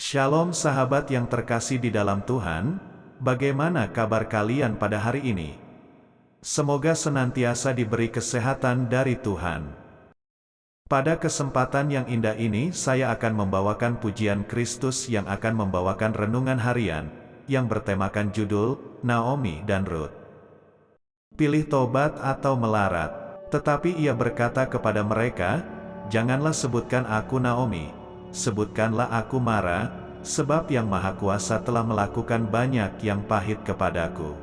Shalom sahabat yang terkasih di dalam Tuhan, bagaimana kabar kalian pada hari ini? Semoga senantiasa diberi kesehatan dari Tuhan. Pada kesempatan yang indah ini saya akan membawakan pujian Kristus yang akan membawakan renungan harian, yang bertemakan judul, Naomi dan Rut. Pilih tobat atau melarat. Tetapi ia berkata kepada mereka, "Janganlah sebutkan aku Naomi. Sebutkanlah aku Mara, sebab Yang Maha Kuasa telah melakukan banyak yang pahit kepadaku."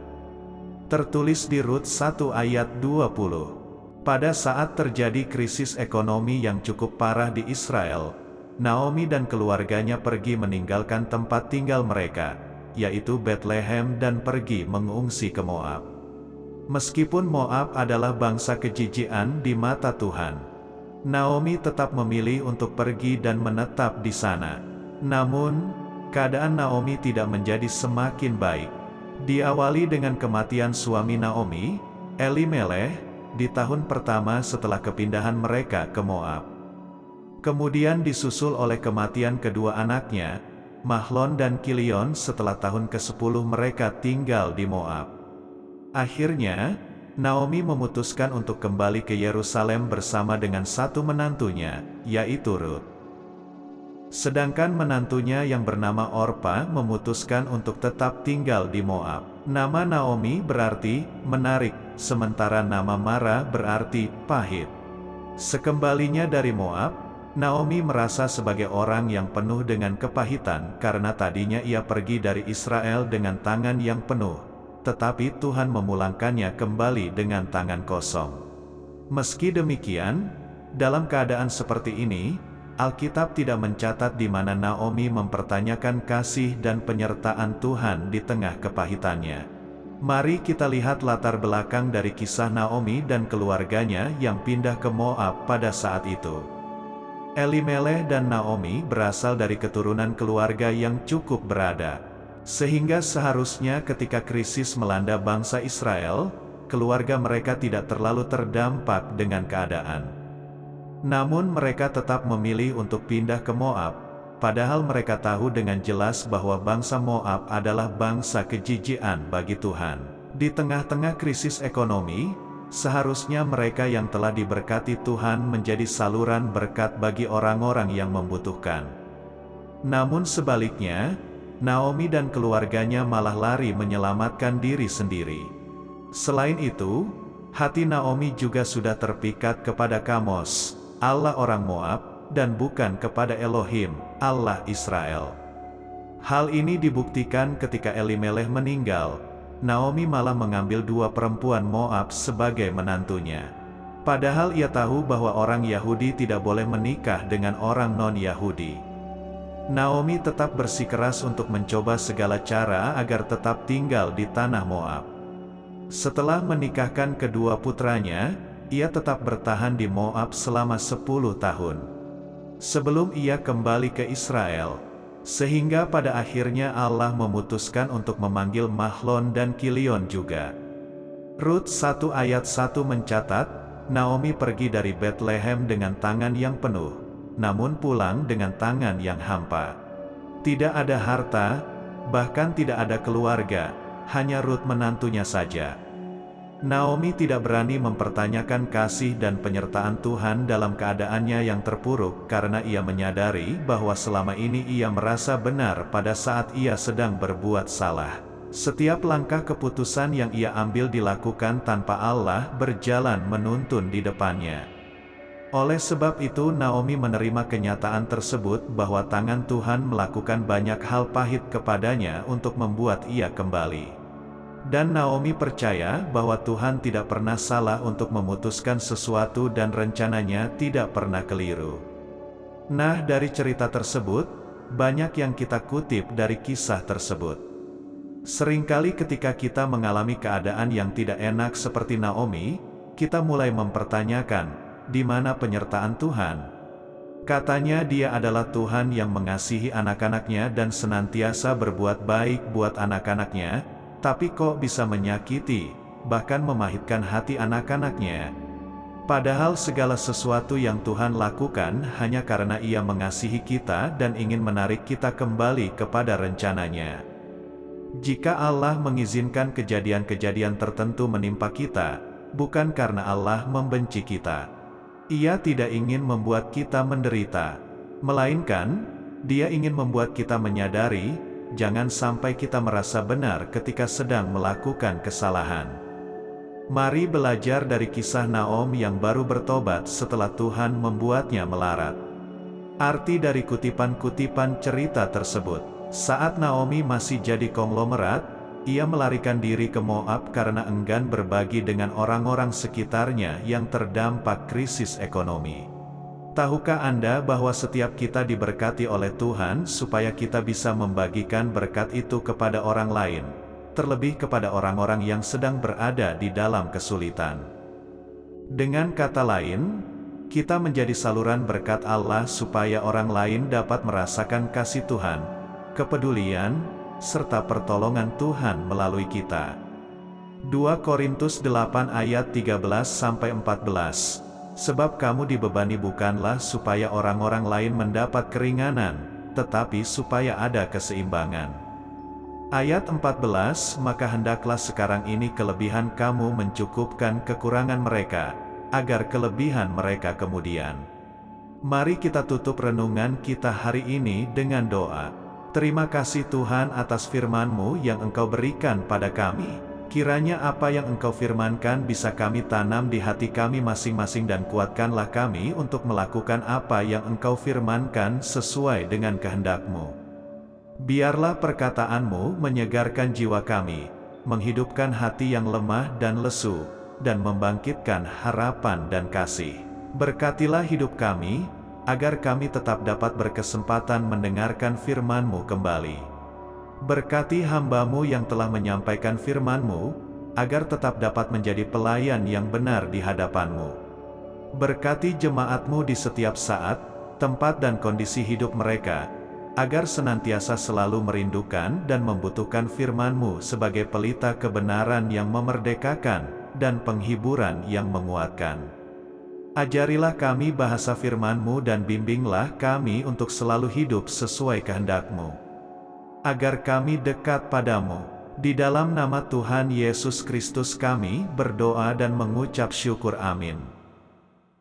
Tertulis di Rut 1 ayat 20. Pada saat terjadi krisis ekonomi yang cukup parah di Israel, Naomi dan keluarganya pergi meninggalkan tempat tinggal mereka, yaitu Bethlehem, dan pergi mengungsi ke Moab. Meskipun Moab adalah bangsa kejijikan di mata Tuhan, Naomi tetap memilih untuk pergi dan menetap di sana. Namun, keadaan Naomi tidak menjadi semakin baik. Diawali dengan kematian suami Naomi, Elimeleh, di tahun pertama setelah kepindahan mereka ke Moab. Kemudian disusul oleh kematian kedua anaknya, Mahlon dan Kilion, setelah tahun ke-10 mereka tinggal di Moab. Akhirnya, Naomi memutuskan untuk kembali ke Yerusalem bersama dengan satu menantunya, yaitu Rut. Sedangkan menantunya yang bernama Orpa memutuskan untuk tetap tinggal di Moab. Nama Naomi berarti menarik, sementara nama Mara berarti pahit. Sekembalinya dari Moab, Naomi merasa sebagai orang yang penuh dengan kepahitan karena tadinya ia pergi dari Israel dengan tangan yang penuh. Tetapi Tuhan memulangkannya kembali dengan tangan kosong. Meski demikian, dalam keadaan seperti ini, Alkitab tidak mencatat di mana Naomi mempertanyakan kasih dan penyertaan Tuhan di tengah kepahitannya. Mari kita lihat latar belakang dari kisah Naomi dan keluarganya yang pindah ke Moab pada saat itu. Elimeleh dan Naomi berasal dari keturunan keluarga yang cukup berada. Sehingga seharusnya ketika krisis melanda bangsa Israel, keluarga mereka tidak terlalu terdampak dengan keadaan. Namun mereka tetap memilih untuk pindah ke Moab, padahal mereka tahu dengan jelas bahwa bangsa Moab adalah bangsa kejijikan bagi Tuhan. Di tengah-tengah krisis ekonomi, seharusnya mereka yang telah diberkati Tuhan menjadi saluran berkat bagi orang-orang yang membutuhkan. Namun sebaliknya, Naomi dan keluarganya malah lari menyelamatkan diri sendiri. Selain itu, hati Naomi juga sudah terpikat kepada Kamos, Allah orang Moab, dan bukan kepada Elohim, Allah Israel. Hal ini dibuktikan ketika Elimeleh meninggal, Naomi malah mengambil dua perempuan Moab sebagai menantunya. Padahal ia tahu bahwa orang Yahudi tidak boleh menikah dengan orang non-Yahudi. Naomi tetap bersikeras untuk mencoba segala cara agar tetap tinggal di tanah Moab. Setelah menikahkan kedua putranya, ia tetap bertahan di Moab selama 10 tahun. Sebelum ia kembali ke Israel, sehingga pada akhirnya Allah memutuskan untuk memanggil Mahlon dan Kilion juga. Rut 1 ayat 1 mencatat, Naomi pergi dari Bethlehem dengan tangan yang penuh, namun pulang dengan tangan yang hampa. Tidak ada harta, bahkan tidak ada keluarga, hanya Rut menantunya saja. Naomi tidak berani mempertanyakan kasih dan penyertaan Tuhan dalam keadaannya yang terpuruk karena ia menyadari bahwa selama ini ia merasa benar pada saat ia sedang berbuat salah. Setiap langkah keputusan yang ia ambil dilakukan tanpa Allah berjalan menuntun di depannya. Oleh sebab itu Naomi menerima kenyataan tersebut bahwa tangan Tuhan melakukan banyak hal pahit kepadanya untuk membuat ia kembali. Dan Naomi percaya bahwa Tuhan tidak pernah salah untuk memutuskan sesuatu dan rencananya tidak pernah keliru. Nah, dari cerita tersebut, banyak yang kita kutip dari kisah tersebut. Seringkali ketika kita mengalami keadaan yang tidak enak seperti Naomi, kita mulai mempertanyakan, di mana penyertaan Tuhan? Katanya Dia adalah Tuhan yang mengasihi anak-anaknya dan senantiasa berbuat baik buat anak-anaknya, tapi kok bisa menyakiti, bahkan memahitkan hati anak-anaknya? Padahal segala sesuatu yang Tuhan lakukan hanya karena Ia mengasihi kita dan ingin menarik kita kembali kepada rencananya. Jika Allah mengizinkan kejadian-kejadian tertentu menimpa kita, bukan karena Allah membenci kita. Ia tidak ingin membuat kita menderita, melainkan Dia ingin membuat kita menyadari, jangan sampai kita merasa benar ketika sedang melakukan kesalahan. Mari belajar dari kisah Naom yang baru bertobat setelah Tuhan membuatnya melarat. Arti dari kutipan-kutipan cerita tersebut, saat Naomi masih jadi konglomerat, ia melarikan diri ke Moab karena enggan berbagi dengan orang-orang sekitarnya yang terdampak krisis ekonomi. Tahukah Anda bahwa setiap kita diberkati oleh Tuhan supaya kita bisa membagikan berkat itu kepada orang lain, terlebih kepada orang-orang yang sedang berada di dalam kesulitan. Dengan kata lain, kita menjadi saluran berkat Allah supaya orang lain dapat merasakan kasih Tuhan, kepedulian, serta pertolongan Tuhan melalui kita. 2 Korintus 8 ayat 13-14. Sebab kamu dibebani bukanlah supaya orang-orang lain mendapat keringanan, tetapi supaya ada keseimbangan. Ayat 14, maka hendaklah sekarang ini kelebihan kamu mencukupkan kekurangan mereka, agar kelebihan mereka kemudian. Mari kita tutup renungan kita hari ini dengan doa. Terima kasih Tuhan atas firman-Mu yang Engkau berikan pada kami. Kiranya apa yang Engkau firmankan bisa kami tanam di hati kami masing-masing dan kuatkanlah kami untuk melakukan apa yang Engkau firmankan sesuai dengan kehendak-Mu. Biarlah perkataan-Mu menyegarkan jiwa kami, menghidupkan hati yang lemah dan lesu, dan membangkitkan harapan dan kasih. Berkatilah hidup kami, agar kami tetap dapat berkesempatan mendengarkan firman-Mu kembali. Berkati hamba-Mu yang telah menyampaikan firman-Mu, agar tetap dapat menjadi pelayan yang benar di hadapan-Mu. Berkati jemaat-Mu di setiap saat, tempat dan kondisi hidup mereka, agar senantiasa selalu merindukan dan membutuhkan firman-Mu sebagai pelita kebenaran yang memerdekakan, dan penghiburan yang menguatkan. Ajarilah kami bahasa firman-Mu dan bimbinglah kami untuk selalu hidup sesuai kehendak-Mu. Agar kami dekat padamu. Di dalam nama Tuhan Yesus Kristus kami berdoa dan mengucap syukur, amin.